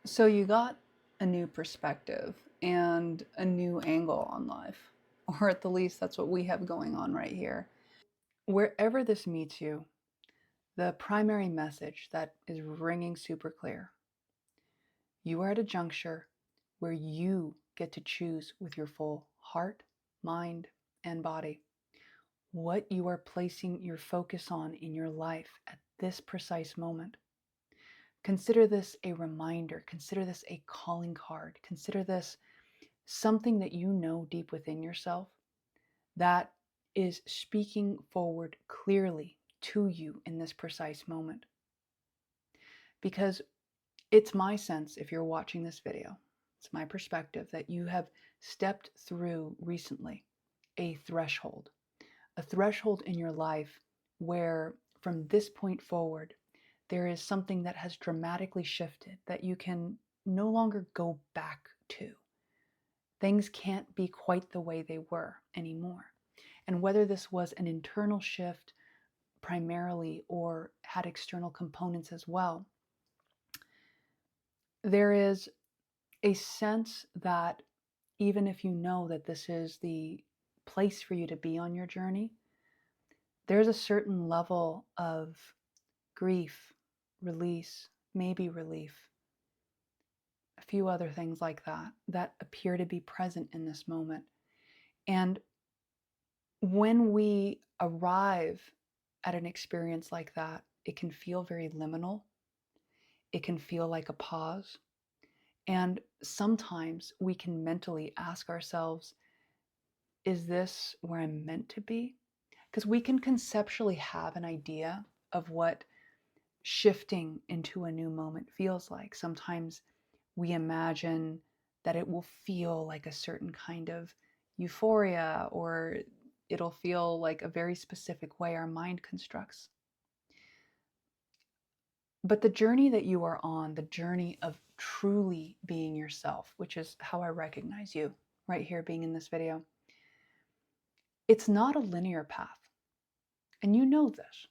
So you got a new perspective and a new angle on life, or at the least that's what we have going on right here. Wherever this meets you, the primary message that is ringing super clear: you are at a juncture where you get to choose with your full heart, mind, and body what you are placing your focus on in your life at this precise moment. Consider this a reminder. Consider this a calling card. Consider this something that you know deep within yourself that is speaking forward clearly to you in this precise moment. Because it's my sense, if you're watching this video, it's my perspective that you have stepped through recently a threshold in your life where from this point forward, there is something that has dramatically shifted that you can no longer go back to. Things can't be quite the way they were anymore. And whether this was an internal shift primarily or had external components as well, there is a sense that even if you know that this is the place for you to be on your journey, there's a certain level of grief, release, maybe relief, a few other things like that that appear to be present in this moment. And when we arrive at an experience like that, it can feel very liminal. It can feel like a pause. And sometimes we can mentally ask ourselves, is this where I'm meant to be? Because we can conceptually have an idea of what shifting into a new moment feels like. Sometimes we imagine that it will feel like a certain kind of euphoria, or it'll feel like a very specific way our mind constructs. But the journey that you are on, the journey of truly being yourself, which is how I recognize you right here being in this video, it's not a linear path. And you know this.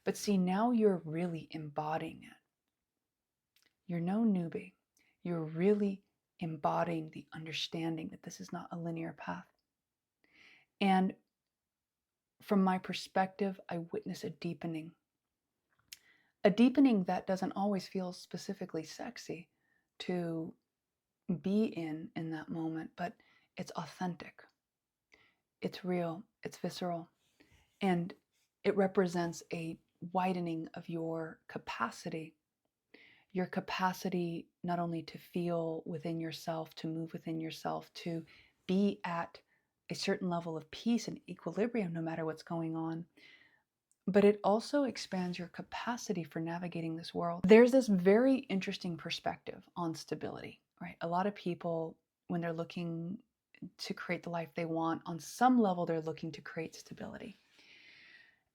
But see, now you're really embodying it. You're no newbie. You're really embodying the understanding that this is not a linear path. And from my perspective, I witness a deepening that doesn't always feel specifically sexy to be in that moment, but it's authentic, it's real, it's visceral, and it represents a widening of your capacity not only to feel within yourself, to move within yourself, to be at a certain level of peace and equilibrium no matter what's going on, but it also expands your capacity for navigating this world. There's this very interesting perspective on stability, right? A lot of people, when they're looking to create the life they want, on some level, they're looking to create stability.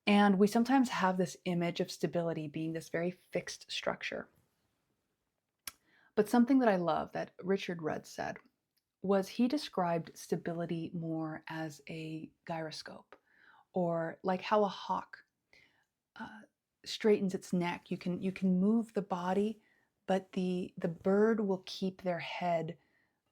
And we sometimes have this image of stability being this very fixed structure. But something that I love that Richard Rudd said was he described stability more as a gyroscope, or like how a hawk uh, straightens its neck. You can move the body, but the bird will keep their head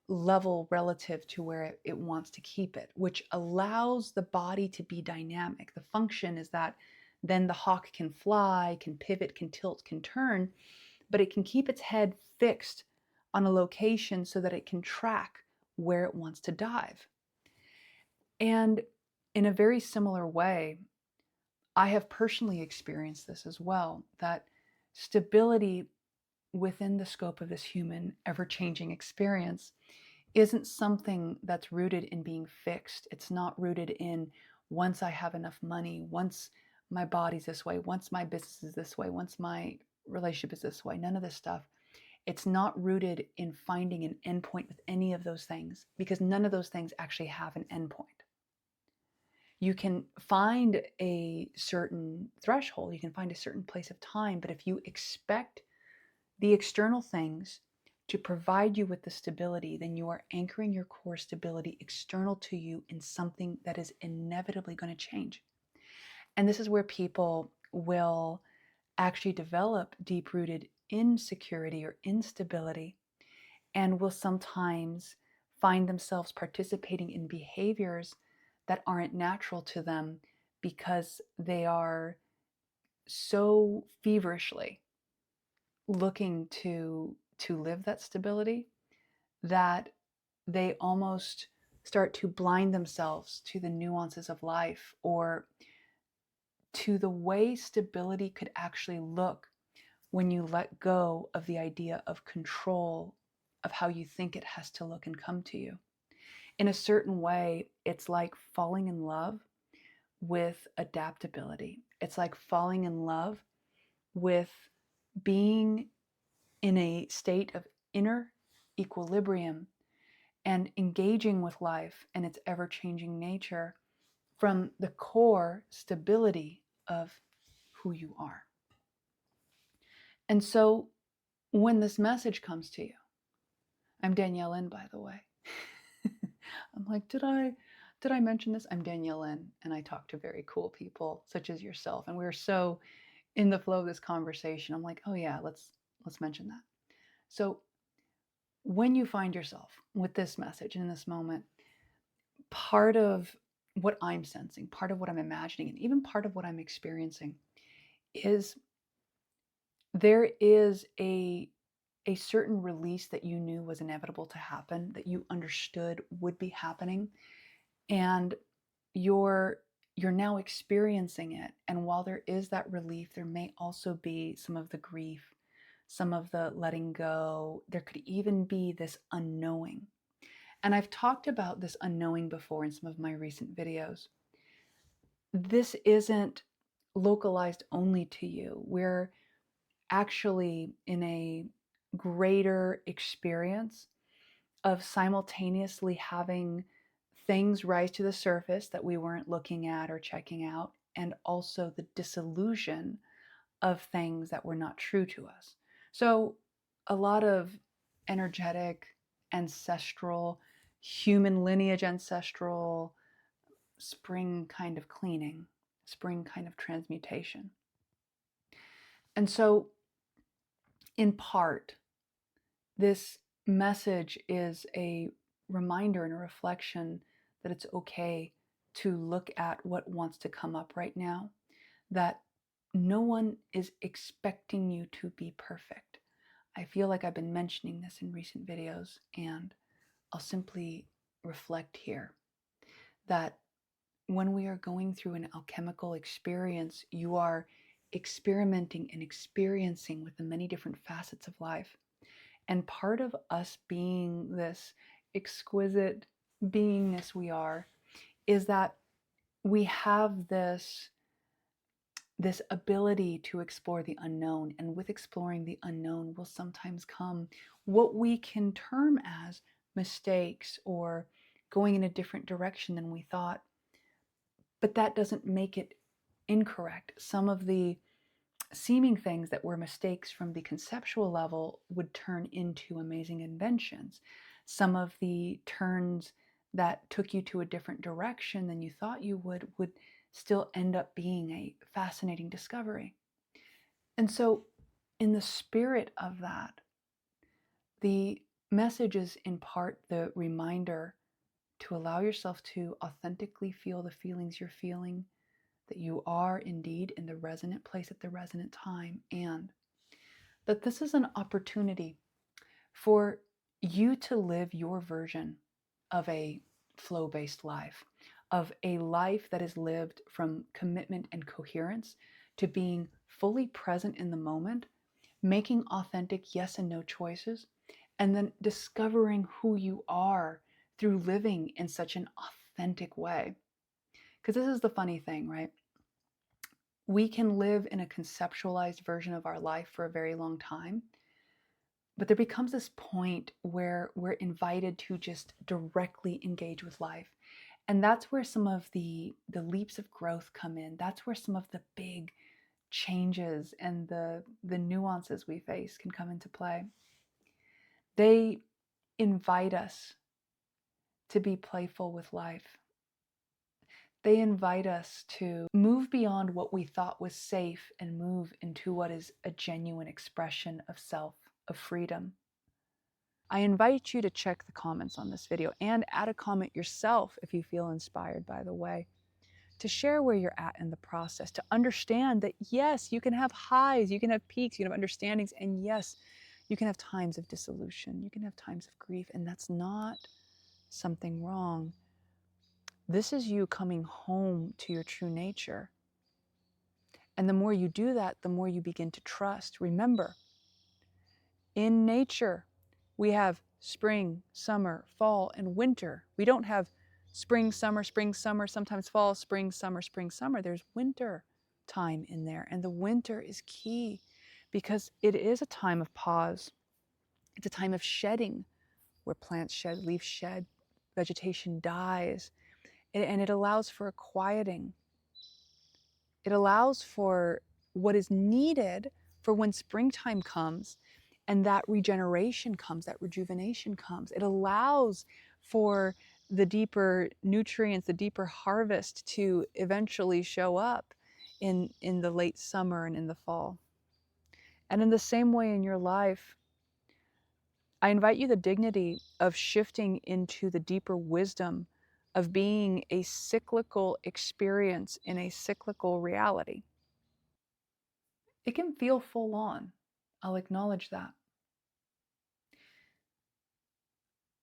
level relative to where it wants to keep it, which allows the body to be dynamic. The function is that then the hawk can fly, can pivot, can tilt, can turn, but it can keep its head fixed on a location so that it can track where it wants to dive. And in a very similar way, I have personally experienced this as well, that stability within the scope of this human ever-changing experience isn't something that's rooted in being fixed. It's not rooted in once I have enough money, once my body's this way, once my business is this way, once my relationship is this way. None of this stuff. It's not rooted in finding an endpoint with any of those things, because none of those things actually have an endpoint. You can find a certain threshold, you can find a certain place of time, but if you expect the external things to provide you with the stability, then you are anchoring your core stability external to you in something that is inevitably going to change. And this is where people will actually develop deep rooted insecurity or instability, and will sometimes find themselves participating in behaviors that aren't natural to them because they are so feverishly looking to live that stability that they almost start to blind themselves to the nuances of life or to the way stability could actually look when you let go of the idea of control of how you think it has to look and come to you. In a certain way, it's like falling in love with adaptability. It's like falling in love with being in a state of inner equilibrium and engaging with life and its ever changing nature from the core stability of who you are. And so when this message comes to you, I'm Danielle Lynn, by the way. I'm like, did I mention this? I'm Danielle Lynn, and I talk to very cool people such as yourself. And we're so in the flow of this conversation. I'm like, oh yeah, let's mention that. So when you find yourself with this message and in this moment, part of what I'm sensing, part of what I'm imagining, and even part of what I'm experiencing is there is a certain release that you knew was inevitable to happen, that you understood would be happening, and you're now experiencing it. And while there is that relief, there may also be some of the grief, some of the letting go. There could even be this unknowing. And I've talked about this unknowing before in some of my recent videos. This isn't localized only to you. We're actually in a greater experience of simultaneously having things rise to the surface that we weren't looking at or checking out, and also the disillusion of things that were not true to us. So, a lot of energetic, ancestral, human lineage ancestral spring kind of cleaning, spring kind of transmutation. And so, in part, this message is a reminder and a reflection that it's okay to look at what wants to come up right now, that no one is expecting you to be perfect. I feel like I've been mentioning this in recent videos, and I'll simply reflect here that when we are going through an alchemical experience, you are experimenting and experiencing with the many different facets of life. And part of us being this exquisite beingness we are is that we have this ability to explore the unknown. And with exploring the unknown will sometimes come what we can term as mistakes or going in a different direction than we thought. But that doesn't make it incorrect. Some of the seeming things that were mistakes from the conceptual level would turn into amazing inventions. Some of the turns that took you to a different direction than you thought you would still end up being a fascinating discovery. And so, in the spirit of that, the message is in part the reminder to allow yourself to authentically feel the feelings you're feeling, that you are indeed in the resonant place at the resonant time, and that this is an opportunity for you to live your version of a flow based life, of a life that is lived from commitment and coherence to being fully present in the moment, making authentic yes and no choices, and then discovering who you are through living in such an authentic way. Because this is the funny thing, right? We can live in a conceptualized version of our life for a very long time, but there becomes this point where we're invited to just directly engage with life. And that's where some of the leaps of growth come in. That's where some of the big changes and the nuances we face can come into play. They invite us to be playful with life. They invite us to move beyond what we thought was safe and move into what is a genuine expression of self, of freedom. I invite you to check the comments on this video and add a comment yourself if you feel inspired, by the way, to share where you're at in the process, to understand that yes, you can have highs, you can have peaks, you can have understandings, and yes, you can have times of dissolution, you can have times of grief, and that's not something wrong. This is you coming home to your true nature. And the more you do that, the more you begin to trust. Remember, in nature, we have spring, summer, fall, and winter. We don't have spring, summer, sometimes fall, spring, summer, spring, summer. There's winter time in there. And the winter is key because it is a time of pause. It's a time of shedding where plants shed, leaves shed, vegetation dies. And it allows for a quieting. It allows for what is needed for when springtime comes and that regeneration comes, that rejuvenation comes. It allows for the deeper nutrients, the deeper harvest to eventually show up in the late summer and in the fall. And in the same way in your life, I invite you the dignity of shifting into the deeper wisdom of being a cyclical experience in a cyclical reality. It can feel full on. I'll acknowledge that.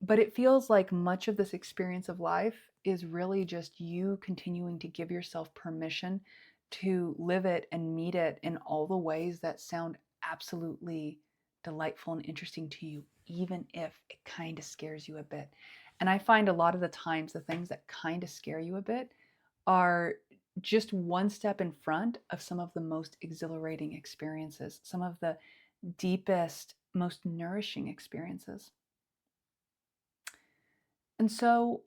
But it feels like much of this experience of life is really just you continuing to give yourself permission to live it and meet it in all the ways that sound absolutely delightful and interesting to you, even if it kind of scares you a bit. And I find a lot of the times the things that kind of scare you a bit are just one step in front of some of the most exhilarating experiences, some of the deepest, most nourishing experiences. And so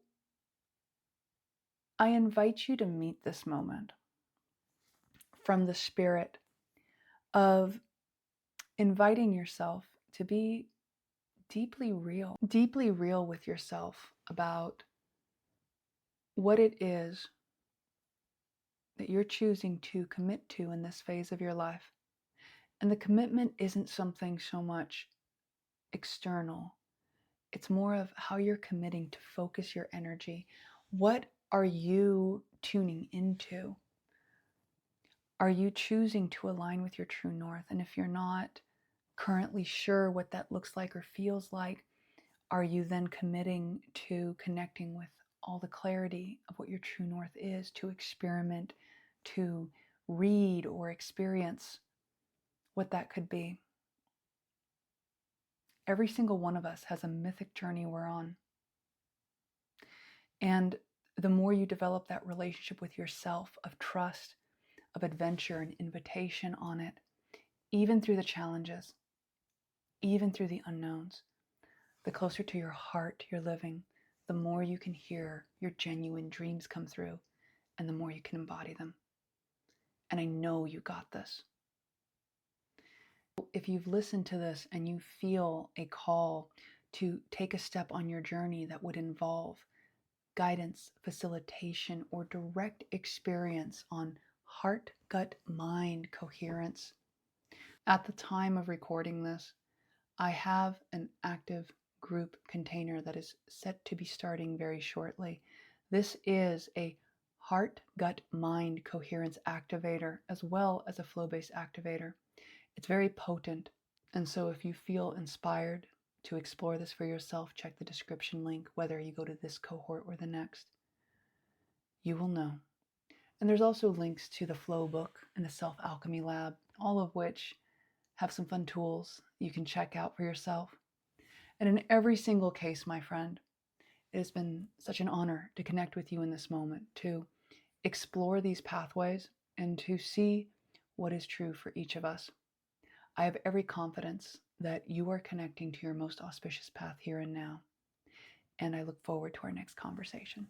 I invite you to meet this moment from the spirit of inviting yourself to be deeply real with yourself about what it is that you're choosing to commit to in this phase of your life. And the commitment isn't something so much external. It's more of how you're committing to focus your energy. What are you tuning into? Are you choosing to align with your true north? And if you're not currently sure what that looks like or feels like, are you then committing to connecting with all the clarity of what your true north is, to experiment, to read or experience what that could be? Every single one of us has a mythic journey we're on. And the more you develop that relationship with yourself of trust, of adventure and invitation on it, even through the challenges, even through the unknowns, the closer to your heart you're living, the more you can hear your genuine dreams come through and the more you can embody them. And I know you got this. If you've listened to this and you feel a call to take a step on your journey that would involve guidance, facilitation, or direct experience on heart, gut, mind coherence, at the time of recording this, I have an active group container that is set to be starting very shortly. This is a heart, gut, mind coherence activator as well as a flow-based activator. It's very potent. And so if you feel inspired to explore this for yourself, check the description link, whether you go to this cohort or the next. You will know. And there's also links to the Flow book and the Self Alchemy Lab, all of which have some fun tools you can check out for yourself. And in every single case, my friend, it has been such an honor to connect with you in this moment, to explore these pathways and to see what is true for each of us. I have every confidence that you are connecting to your most auspicious path here and now. And I look forward to our next conversation.